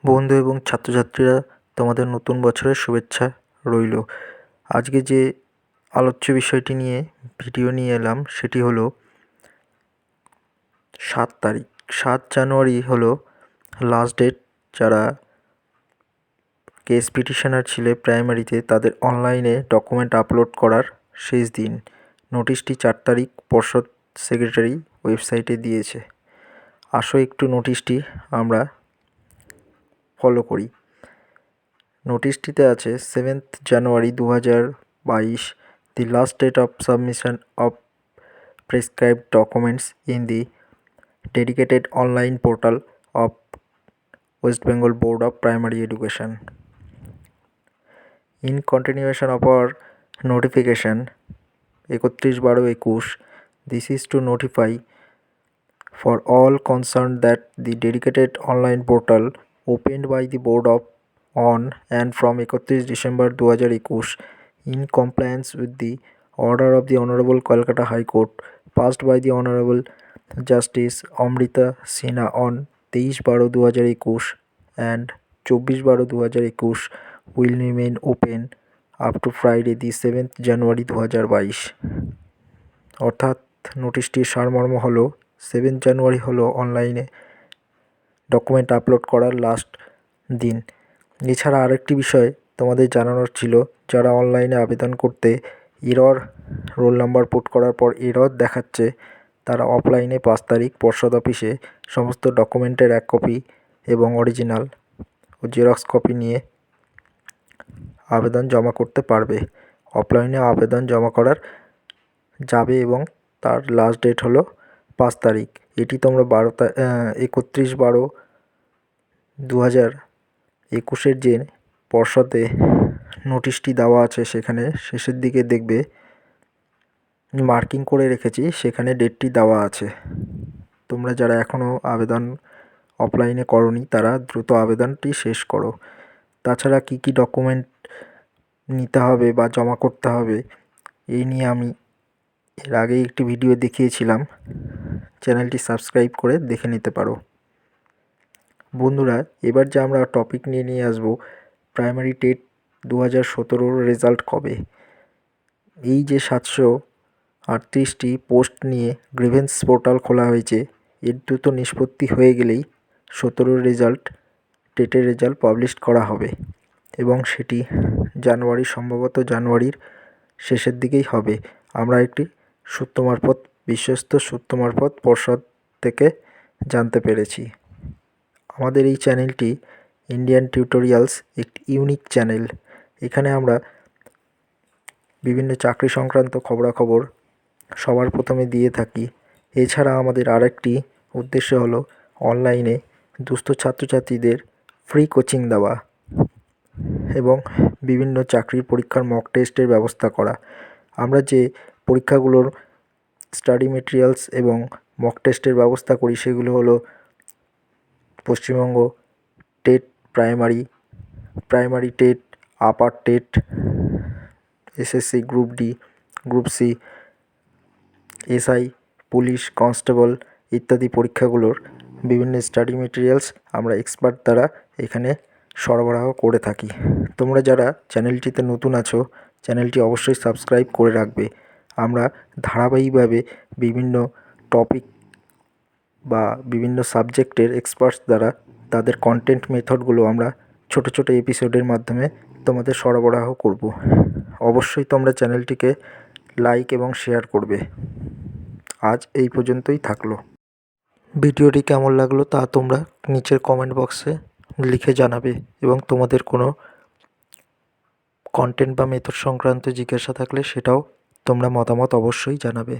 বন্ধু এবং ছাত্রছাত্রীরা, তোমাদের নতুন বছরের শুভেচ্ছা রইল। আজকে যে আলোচ্য বিষয়টি নিয়ে ভিডিও নিয়ে এলাম সেটি হলো 7 তারিখ। 7 জানুয়ারি হলো লাস্ট ডেট। যারা কেস পিটিশনার ছিলে প্রাইমারিতে, তাদের অনলাইনে ডকুমেন্ট আপলোড করার শেষ দিন। নোটিশটি 4 তারিখ পর্ষদ সেক্রেটারি ওয়েবসাইটে দিয়েছে। আসো একটু নোটিশটি আমরা ফলো করি। নোটিশটিতে আছে 7th January 2022, the last date of submission of prescribed documents in the dedicated online portal of West Bengal Board of Primary Education. In continuation of our notification 31/12/21, this is to notify for all concerned that the dedicated online portal opened by the Board of on and from 31 December 2021 in compliance with the order of the Honorable Kolkata High Court passed by the Honorable Justice Amrita Sinha on 23/12/2021 and 24/12/2021 will remain open up to Friday the 7th January 2022। অর্থাৎ নোটিশটির সারমর্ম হলো 7 জানুয়ারি হলো অনলাইনে document upload করার last দিন। এছাড়া আরেকটি বিষয় তোমাদের জানানোর ছিল, যারা অনলাইনে আবেদন করতে রোল নাম্বার পুট করার পর এরর দেখাচ্ছে, তারা অফলাইনে 5 তারিখ পর্ষদ অফিসে সমস্ত ডকুমেন্টের 1 কপি এবং অরিজিনাল ও জেরক্স কপি নিয়ে আবেদন জমা করতে পারবে। অফলাইনে আবেদন জমা করার যাবে এবং তার লাস্ট ডেট হলো 5 তারিখ। এটি তোমরা 31/12/2021 যে পর্ষদে নোটিশটি দেওয়া আছে সেখানে শেষের দিকে দেখবে মার্কিং করে রেখেছি, সেখানে ডেটটি দেওয়া আছে। তোমরা যারা এখনও আবেদন অফলাইনে করোনি তারা দ্রুত আবেদনটি শেষ করো। তাছাড়া কী কী ডকুমেন্ট নিতে হবে বা জমা করতে হবে এই নিয়ে আমি এর আগে একটি ভিডিও দেখিয়েছিলাম, চ্যানেলটি সাবস্ক্রাইব করে দেখে নিতে পারো। বন্ধুরা, এবার যে আমরা টপিক নিয়ে আসবো, প্রাইমারি টেট 2017 রেজাল্ট কবে। এই যে 738টি পোস্ট নিয়ে গ্রিভেন্স পোর্টাল খোলা হয়েছে, এর দ্রুত নিষ্পত্তি হয়ে গেলেই 17 টেটের রেজাল্ট পাবলিশ করা হবে এবং সেটি সম্ভবত জানুয়ারির শেষের দিকেই হবে। আমরা একটি বিশ্বস্ত সূত্র মারফত পর্ষদ থেকে জানতে পেরেছি। আমাদের এই চ্যানেলটি ইন্ডিয়ান টিউটোরিয়ালস একটি ইউনিক চ্যানেল। এখানে আমরা বিভিন্ন চাকরি সংক্রান্ত খবরাখবর সবার প্রথমে দিয়ে থাকি। এছাড়া আমাদের আরেকটি উদ্দেশ্য হলো অনলাইনে দুস্থ ছাত্রছাত্রীদের ফ্রি কোচিং দেওয়া এবং বিভিন্ন চাকরির পরীক্ষার মক টেস্টের ব্যবস্থা করা। আমরা যে পরীক্ষাগুলোর স্টাডি মেটেরিয়ালস এবং মক টেস্টের ব্যবস্থা করি সেগুলো হলো Paschimbanga TET primary TET, upper TET, SSC group D, group C, SI, police, constable ইত্যাদি পরীক্ষাগুলোর বিভিন্ন স্টাডি মেটেরিয়ালস আমরা এক্সপার্ট দ্বারা এখানে সরবরাহ করে থাকি। তোমরা যারা চ্যানেলটিতে নতুন আছো, চ্যানেলটি অবশ্যই সাবস্ক্রাইব করে রাখবে। আমরা ধারাবাহিকভাবে বিভিন্ন টপিক বা বিভিন্ন সাবজেক্টের এক্সপার্টস দ্বারা তাদের কন্টেন্ট মেথডগুলো আমরা ছোট ছোট এপিসোডের মাধ্যমে তোমাদের সরবরাহ করব। অবশ্যই তোমরা চ্যানেলটিকে লাইক এবং শেয়ার করবে। আজ এই পর্যন্তই থাকলো। ভিডিওটি কেমন লাগলো তা তোমরা নিচের কমেন্ট বক্সে লিখে জানাবে এবং তোমাদের কোনো কন্টেন্ট বা মেথড সংক্রান্ত জিজ্ঞাসা থাকলে সেটাও তোমরা মতামত অবশ্যই জানাবে।